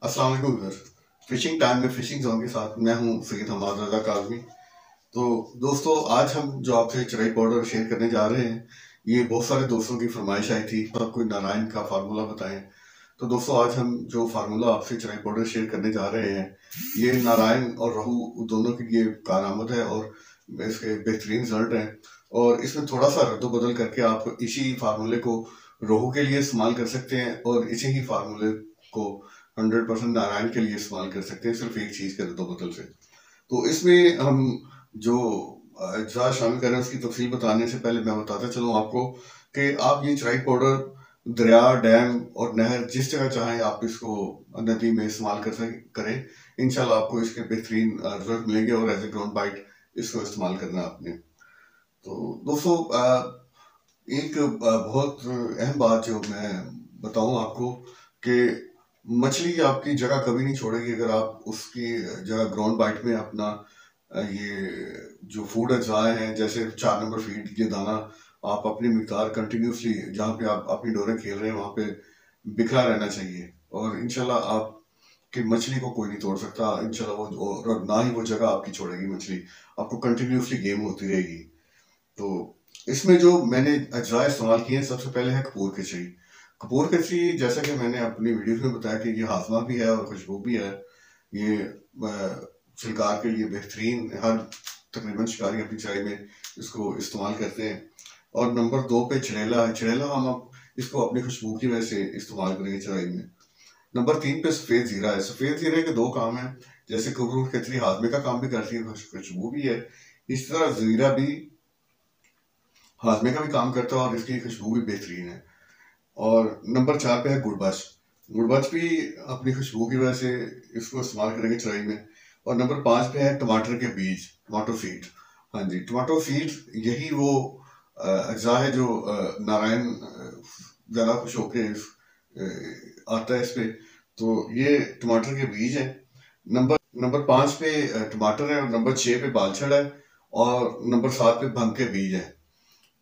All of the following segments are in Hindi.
अस्सलाम वालेकुम व्यूअर। फिशिंग टाइम में फिशिंग जोन के साथ मैं हूं सैयद हमाद रज़ा काज़मी। तो दोस्तों, आज हम जो आपसे चराई पाउडर शेयर करने जा रहे हैं, ये बहुत सारे दोस्तों की फरमाइश आई थी सबको नारायण का फार्मूला बताएं। तो दोस्तों, आज हम जो फार्मूला आपसे चराई पाउडर शेयर करने जा रहे हैं, ये नारायण और रहू दोनों के लिए कारआमद है और इसके बेहतरीन रिजल्ट हैं। और इसमें थोड़ा सा रद्द-बदल करके आप इसी फार्मूले को रोहू के लिए इस्तेमाल कर सकते हैं और इसी ही फार्मूले को 100% नारायण के लिए इस्तेमाल कर सकते हैं, सिर्फ एक चीज़ के रद्द-बदल से। तो इसमें हम जो अज्जा शामिल करें उसकी तफसील बताने से पहले मैं बताता चलूँ आपको कि आप ये चराई पाउडर दरिया, डैम और नहर जिस जगह चाहें आप इसको नदी में इस्तेमाल करें। इंशाल्लाह आपको इसके बेहतरीन रिजल्ट मिलेंगे और एज ए ग्राउंड बाइट इसको इस्तेमाल करना है आपने। तो दोस्तों, एक बहुत अहम बात जो मैं बताऊं आपको कि मछली आपकी जगह कभी नहीं छोड़ेगी अगर आप उसकी जगह ग्राउंड बाइट में अपना ये जो फूड अज्जा हैं, जैसे 4 नंबर फीड ये दाना आप अपनी मिकदार कंटिन्यूसली जहाँ पे आप अपनी डोरें खेल रहे हैं वहाँ पे बिखरा रहना चाहिए और इंशाल्लाह आपकी मछली को कोई नहीं तोड़ सकता। इंशाल्लाह वो और ना ही वो जगह आपकी छोड़ेगी मछली, आपको कंटिन्यूसली गेम होती रहेगी। तो इसमें जो मैंने अज्जा इस्तेमाल किए हैं, सबसे पहले है कपूर कचरी। कपूर कचरी जैसा कि मैंने अपनी वीडियो में बताया कि ये हाजमा भी है और खुशबू भी है। ये शिकार के लिए बेहतरीन, हर तकरीबन शिकारी अपनी चाय में इसको इस्तेमाल करते हैं। और नंबर 2 पे छड़ेला है। छड़ेला हम इसको अपनी खुशबू की वजह से इस्तेमाल करेंगे चाय में। नंबर 3 पे सफ़ेद ज़ीरा है। सफ़ेद ज़ीरे के 2 काम हैं, जैसे कपूर कचरी हाजमे का काम भी करती है, खुशबू भी है, इस तरह ज़ीरा भी हाजमे का भी काम करता है और इसकी खुशबू भी बेहतरीन है। और नंबर 4 पे है गुड़बच। गुड़बच भी अपनी खुशबू की वजह से इसको इस्तेमाल करेंगे चराई में। और नंबर 5 पे है टमाटर के बीज, टमाटो सीड। हाँ जी, टमाटो सीड यही वो अज्जा है जो नारायण ज़्यादा खुश होके आता है इस पे। तो ये टमाटर के बीज है। नंबर 5 पे टमाटर है और नंबर 6 पे बालछड़ है और नंबर 7 पे भंग के बीज है।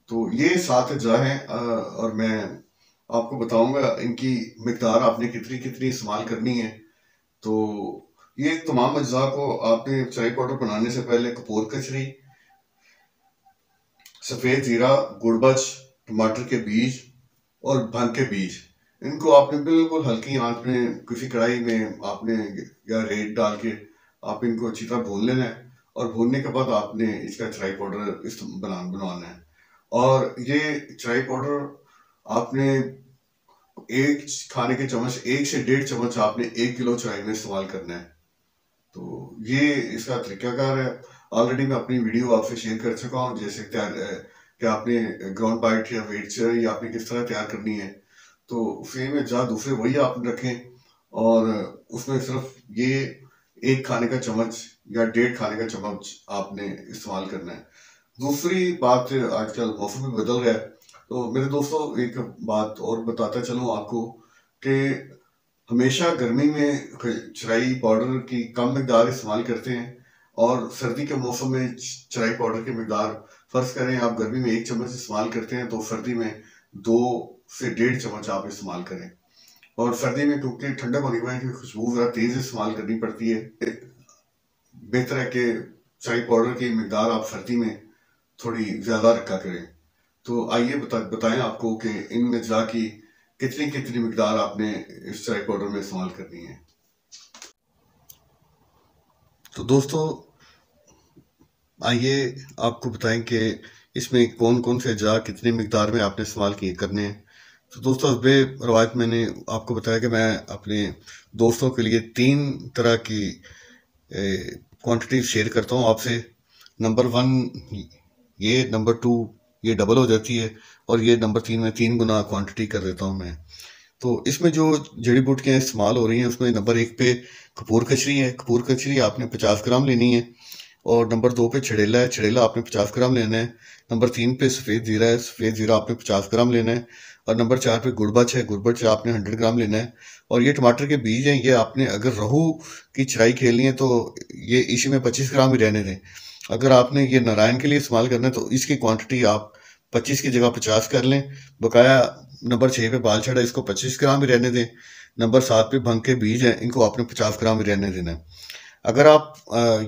तो ये 7 अज्जा हैं और मैं आपको बताऊंगा इनकी मिकदार आपने कितनी कितनी इस्तेमाल करनी है। तो ये तमाम अज्जा को आपने चाय पाउडर बनाने से पहले कपूर कचरी, सफ़ेद ज़ीरा, गुड़बच, टमाटर के बीज और भंग के बीज, इनको आपने बिल्कुल हल्की आंच में किसी कढ़ाई में आपने या रेत डाल के आप इनको अच्छी तरह भून लेना है। और भूनने के बाद आपने इसका चाय पाउडर बनवाना है। और ये चाय पाउडर आपने एक खाने के चम्मच, 1 से 1.5 चम्मच आपने 1 किलो चाय में इस्तेमाल करना है। तो ये इसका तरीकाकार है। ऑलरेडी मैं अपनी वीडियो आपसे शेयर कर चुका हूँ, जैसे कि आपने ग्राउंड बाइट या वेट चाय आपने किस तरह तैयार करनी है। तो सेम है जहाँ दूसरे वही आप रखें और उसमें सिर्फ ये 1 खाने का चम्मच या 1.5 खाने का चम्मच आपने इस्तेमाल करना है। दूसरी बात, आजकल मौसम भी बदल रहा है, तो मेरे दोस्तों एक बात और बताता चलूँ आपको कि हमेशा गर्मी में चराई पाउडर की कम मकदार इस्तेमाल करते हैं और सर्दी के मौसम में चराई पाउडर की मकदार, फ़र्ज़ करें आप गर्मी में 1 चम्मच इस्तेमाल करते हैं तो सर्दी में 2 से 1.5 चम्मच आप इस्तेमाल करें। और सर्दी में क्योंकि ठंडक होने की वजह से खुशबू ज़रा तेज़ इस्तेमाल करनी पड़ती है, बेहतर है कि चाय पाउडर की मकदार आप सर्दी में थोड़ी ज़्यादा रखा करें। तो आइए बताएं आपको कि इन अज्जा की कितनी कितनी मकदार आपने इस चाय पाउडर में इस्तेमाल करनी है। तो दोस्तों, आइए आपको बताएं कि इसमें कौन कौन से अज्जा कितनी मकदार में आपने इस्तेमाल करने हैं। तो दोस्तों, बे रवायत मैंने आपको बताया कि मैं अपने दोस्तों के लिए 3 तरह की क्वांटिटी शेयर करता हूँ आपसे। नंबर 1 ये, नंबर 2 ये डबल हो जाती है और ये नंबर 3 में 3 गुना क्वांटिटी कर देता हूँ मैं। तो इसमें जो जड़ी बूटियाँ इस्तेमाल हो रही हैं उसमें नंबर 1 पे कपूर कचरी है। कपूर कचरी आपने 50 ग्राम लेनी है। और नंबर 2 पे छड़ेला है। छड़ेला आपने 50 ग्राम लेना है। नंबर 3 पे सफ़ेद ज़ीरा है। सफ़ेद ज़ीरा आपने 50 ग्राम लेना है। और नंबर 4 पे गुड़बच है। गुड़बच आपने 100 ग्राम लेना है। और ये टमाटर के बीज हैं, ये आपने अगर रहू की चराई खेलनी है तो ये इसी में 25 ग्राम ही रहने दें। अगर आपने ये नारायण के लिए इस्तेमाल करना है तो इसकी क्वांटिटी आप 25 की जगह 50 कर लें। बकाया नंबर 6 पे बालछड़ा, इसको 25 ग्राम ही रहने दें। नंबर 7 पे भंग के बीज हैं, इनको आपने 50 ग्राम ही रहने देना है। अगर आप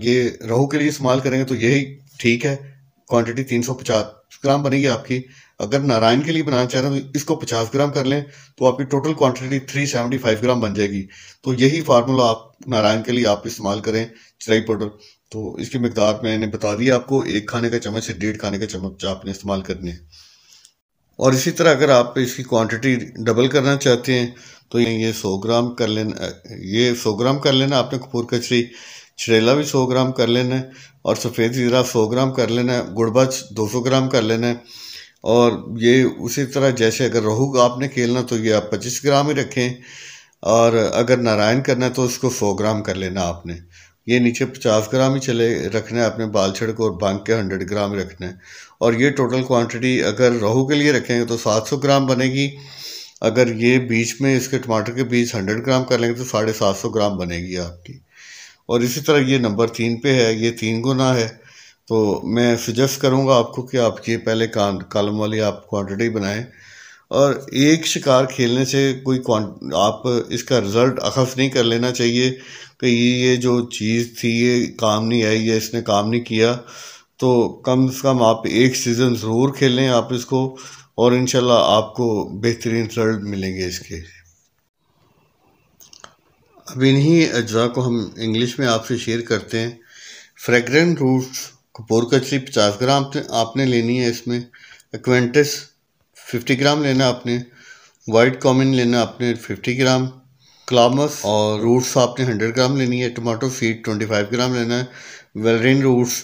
ये रोहू के लिए इस्तेमाल करेंगे तो यही ठीक है, क्वांटिटी 350 ग्राम बनेगी आपकी। अगर नारायण के लिए बनाना चाह रहे हैं तो इसको 50 ग्राम कर लें तो आपकी टोटल क्वांटिटी 375 ग्राम बन जाएगी। तो यही फार्मूला आप नारायण के लिए आप इस्तेमाल करें चराई पाउडर। तो इसकी मिकदार मैंने बता दी आपको, 1 खाने का चम्मच से 1.5 खाने का चम्मच आपने इस्तेमाल करने हैं। और इसी तरह अगर आप इसकी क्वांटिटी डबल करना चाहते हैं तो ये 100 ग्राम कर लेना, ये 100 ग्राम कर लेना आपने कपूर कचरी। छरेला भी 100 ग्राम कर लेना है, और सफ़ेद ज़ीरा 100 ग्राम कर लेना है। गुड़बज 200 ग्राम कर लेना है। और ये उसी तरह जैसे अगर रोहू आपने खेलना तो ये आप 25 ग्राम ही रखें, और अगर नारायण करना है तो उसको 100 ग्राम कर लेना आपने। ये नीचे 50 ग्राम ही चले रखना है आपने बाल छिड़क, और बांग के 100 ग्राम ही रखना है। और ये टोटल क्वांटिटी अगर रोहू के लिए रखेंगे तो 700 ग्राम बनेगी। अगर ये बीच में इसके टमाटर के बीज 100 ग्राम कर लेंगे तो 750 ग्राम बनेगी आपकी। और इसी तरह ये नंबर 3 पे है, ये 3 गुना है। तो मैं सजेस्ट करूँगा आपको कि आप ये पहले कॉलम वाली आप क्वांटिटी बनाएं। और एक शिकार खेलने से कोई आप इसका रिज़ल्ट अखज़ नहीं कर लेना चाहिए कि ये जो चीज़ थी ये काम नहीं आई या इसने काम नहीं किया। तो कम से कम आप एक सीज़न ज़रूर खेलें आप इसको, और इंशाल्लाह आपको बेहतरीन रिजल्ट मिलेंगे इसके। अब इन्हीं अज्जा को हम इंग्लिश में आपसे शेयर करते हैं। फ्रेगरेंट रूट्स कपूर कचरी 50 ग्राम आपने लेनी है। इसमें एक्वेंटस 50 ग्राम लेना आपने। वाइट कॉमन लेना आपने 50 ग्राम। क्लामस और रूट्स आपने 100 ग्राम लेनी है। टमाटो सीड 25 ग्राम लेना है। वेलरिन रूट्स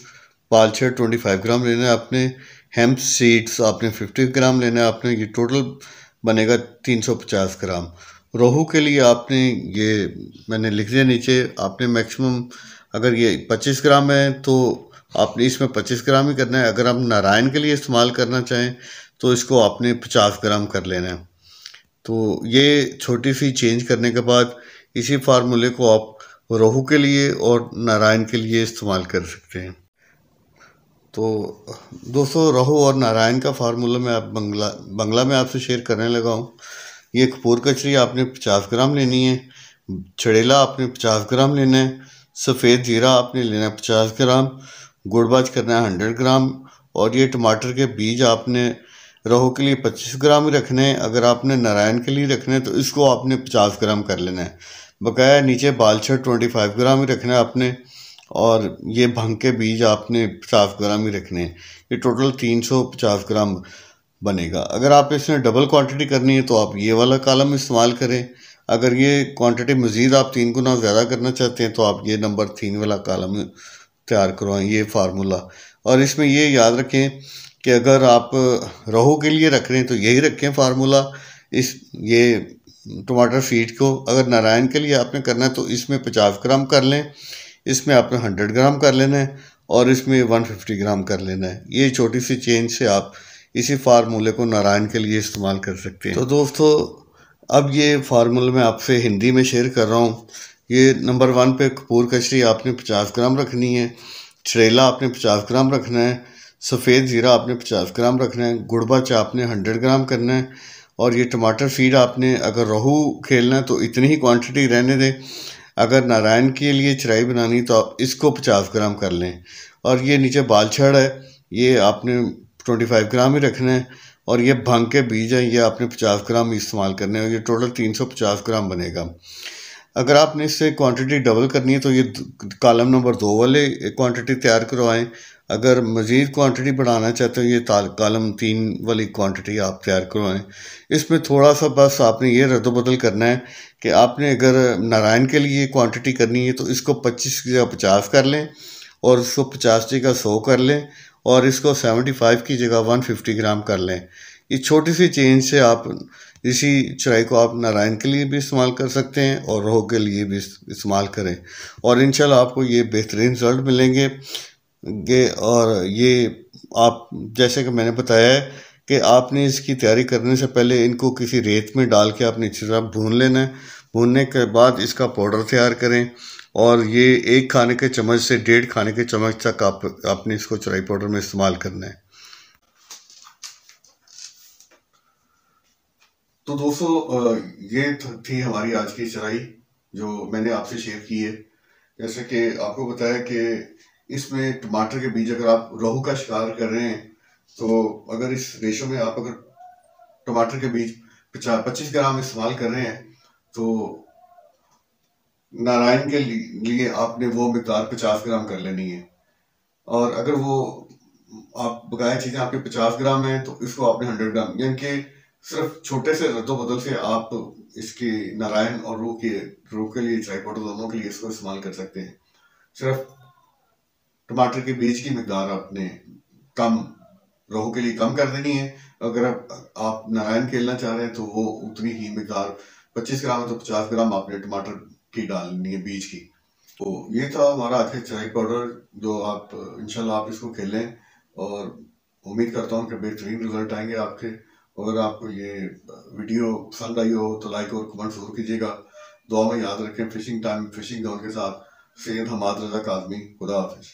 पालचर 25 ग्राम लेना है आपने। हेम्प सीड्स आपने 50 ग्राम लेना है आपने। ये टोटल बनेगा 350 ग्राम। रोहू के लिए आपने ये मैंने लिख दिया नीचे, आपने मैक्सिमम अगर ये 25 ग्राम है तो आपने इसमें 25 ग्राम ही करना है। अगर आप नारायण के लिए इस्तेमाल करना चाहें तो इसको आपने 50 ग्राम कर लेना है। तो ये छोटी सी चेंज करने के बाद इसी फार्मूले को आप रोहू के लिए और नारायण के लिए इस्तेमाल कर सकते हैं। तो दोस्तों, रोहू और नारायण का फार्मूला मैं आप बंगला में आपसे शेयर करने लगा हूँ। ये कपूर कचरी आपने 50 ग्राम लेनी है। छड़ेला आपने 50 ग्राम लेना है। सफ़ेद ज़ीरा आपने लेना है 50 ग्राम। गुड़बाज करना है 100 ग्राम। और ये टमाटर के बीज आपने रोहू के लिए 25 ग्राम ही रखने हैं। अगर आपने नारायण के लिए रखने हैं तो इसको आपने 50 ग्राम कर लेना है। बकाया नीचे बालछड़ 25 ग्राम ही रखना है आपने। और ये भंग के बीज आपने 50 ग्राम ही रखने हैं। ये टोटल 350 ग्राम बनेगा। अगर आप इसमें डबल क्वांटिटी करनी है तो आप ये वाला कॉलम इस्तेमाल करें। अगर ये क्वांटिटी मज़ीद आप 3 गुना ज़्यादा करना चाहते हैं तो आप ये नंबर 3 वाला कॉलम तैयार करवाएं, ये फार्मूला। और इसमें ये याद रखें कि अगर आप रोहू के लिए रख रहे हैं तो यही रखें फार्मूला। ये टमाटर फीड को अगर नारायण के लिए आपने करना है तो इसमें 50 ग्राम कर लें, इसमें आपने 100 ग्राम कर लेना है, और इसमें 150 ग्राम कर लेना है। ये छोटी सी चेंज से आप इसी फार्मूले को नारायण के लिए इस्तेमाल कर सकते हैं। तो दोस्तों, अब ये फार्मूला मैं आपसे हिंदी में शेयर कर रहा हूँ। ये नंबर 1 पे कपूर कचरी आपने 50 ग्राम रखनी है। छरेला आपने 50 ग्राम रखना है। सफ़ेद ज़ीरा आपने 50 ग्राम रखना है। गुड़बच आपने 100 ग्राम करना है। और ये टमाटर फीड आपने अगर रोहू खेलना है तो इतनी ही क्वांटिटी रहने दें। अगर नारायण के लिए चराई बनानी तो आप इसको 50 ग्राम कर लें। और ये नीचे बालछड़ है, ये आपने 25 ग्राम ही रखना है। और ये भंग के बीज हैं, ये आपने 50 ग्राम इस्तेमाल करने हैं। ये टोटल 350 ग्राम बनेगा। अगर आपने इससे क्वांटिटी डबल करनी है तो ये कॉलम नंबर 2 वाले क्वांटिटी तैयार करवाएं। अगर मज़ीद क्वांटिटी बढ़ाना चाहते हो ये कॉलम 3 वाली क्वांटिटी आप तैयार करवाएं। इसमें थोड़ा सा बस आपने ये रद्द-बदल करना है कि आपने अगर नारायण के लिए क्वांटिटी करनी है तो इसको 25 की जगह 50 कर लें, और इसको 50 की जगह 100 कर लें, और इसको 75 की जगह 150 ग्राम कर लें। ये छोटी सी चेंज से आप इसी चराई को आप नारायण के लिए भी इस्तेमाल कर सकते हैं और रोहू के लिए भी इस्तेमाल करें, और इंशाल्लाह आपको ये बेहतरीन रिजल्ट मिलेंगे। और ये आप जैसे कि मैंने बताया है कि आपने इसकी तैयारी करने से पहले इनको किसी रेत में डाल के आपने अच्छी तरह भून लेना है। भूनने के बाद इसका पाउडर तैयार करें, और ये 1 खाने के चम्मच से 1.5 खाने के चम्मच तक आपने इसको चराई पाउडर में इस्तेमाल करना है। तो दोस्तों ये थी हमारी आज की चराई जो मैंने आपसे शेयर की है। जैसे कि आपको बताया कि इसमें टमाटर के बीज, अगर आप रोहू का शिकार कर रहे हैं तो अगर इस रेशो में आप अगर टमाटर के बीज 25 ग्राम इस्तेमाल कर रहे हैं तो नारायण के लिए आपने वो मिकदार 50 ग्राम कर लेनी है। और अगर वो आप बकाया चीज़ें आपके 50 ग्राम है तो इसको आपने 100 ग्राम, यानी कि सिर्फ छोटे से रद्दो बदल से आप इसकी नारायण और रूह के लिए, ट्राइपॉड दोनों के लिए इसको इस्तेमाल कर सकते हैं। सिर्फ टमाटर के बीज की मिकदार आपने कम, रोहू के लिए कम कर देनी है। अगर आप नारायण खेलना चाह रहे हैं तो वो उतनी ही मिकदार 25 ग्राम है तो 50 ग्राम आपने टमाटर की डालनी है, बीज की। तो ये था हमारा आज का चराई पाउडर जो आप इंशाल्लाह आप इसको खेलें और उम्मीद करता हूँ कि बेहतरीन रिजल्ट आएंगे आपके। अगर आपको ये वीडियो पसंद आई हो तो लाइक और कमेंट जरूर कीजिएगा। दुआ में याद रखें, फिशिंग टाइम फिशिंग जोन के साथ सैयद हमाद रजा काज़मी। खुदा हाफिज़।